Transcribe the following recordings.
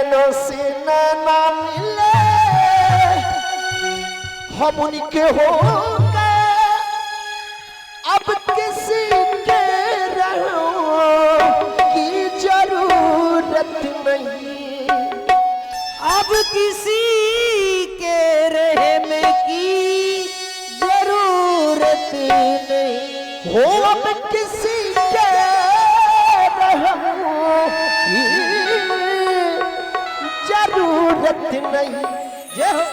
नैनों से नैना मिले हम उनके हो गए, अब किसी के रहने की जरूरत नहीं, अब किसी के रहने की जरूरत नहीं हो, अब किसी के रहने की जरूरत नहीं। जय हो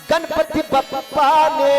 गणपति बप्पा ने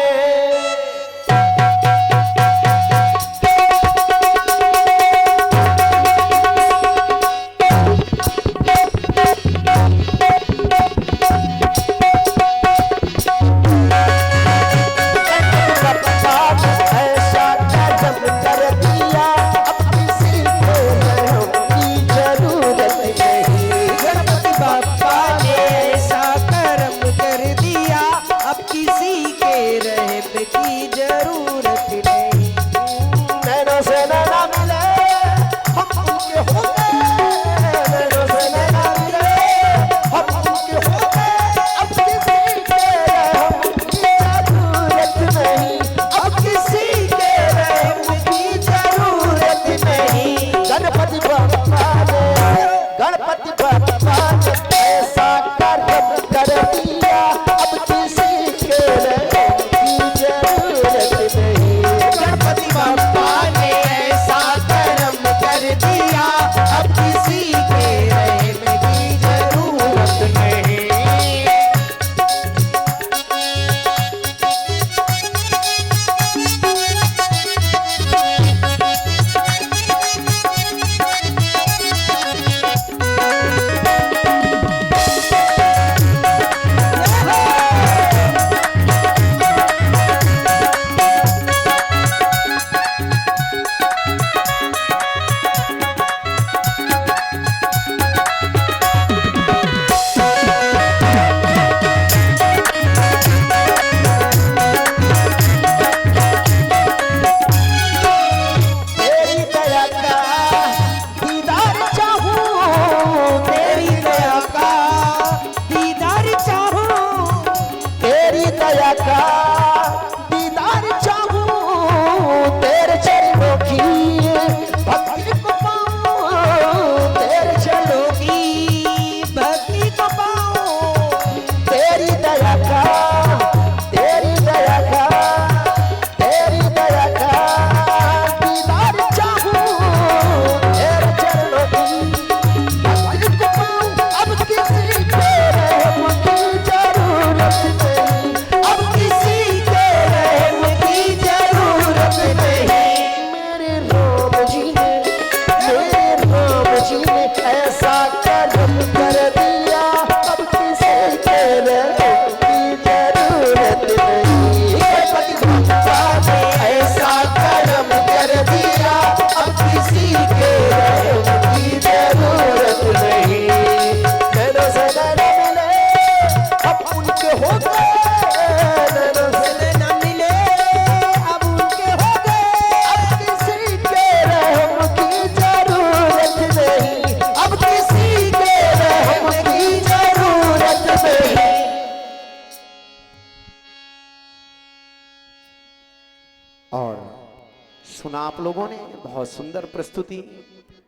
सुना आप लोगों ने बहुत सुंदर प्रस्तुति।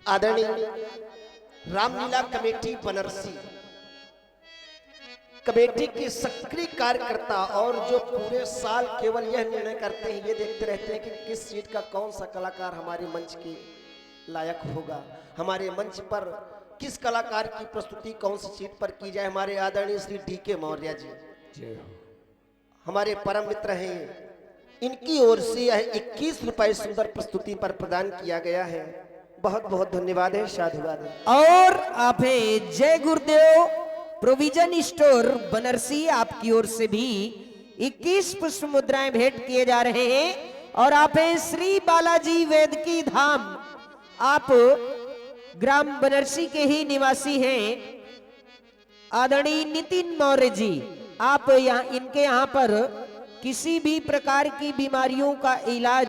आदरणीय रामलीला कमेटी बनरसी कमेटी के सक्रिय कार्यकर्ता और जो पूरे साल केवल यह निर्णय करते हैं, ये देखते रहते हैं कि किस सीट का कौन सा कलाकार हमारे मंच के लायक होगा, हमारे मंच पर किस कलाकार की प्रस्तुति कौन सी सीट पर की जाए। हमारे आदरणीय श्री डी.के. मौर्य जी हमारे परम मित्र हैं, इनकी ओर से यह 21 रुपए सुंदर प्रस्तुति पर प्रदान किया गया है। बहुत बहुत धन्यवाद है, साधुवाद है। और आप जय गुरुदेव प्रोविजन स्टोर बनरसी, आपकी ओर से भी 21 पुष्प मुद्राएं भेंट किए जा रहे हैं। और आप श्री बालाजी वेदकी धाम, आप ग्राम बनरसी के ही निवासी हैं। आदरणीय नितिन मौर्य जी, आप यहाँ इनके यहाँ पर किसी भी प्रकार की बीमारियों का इलाज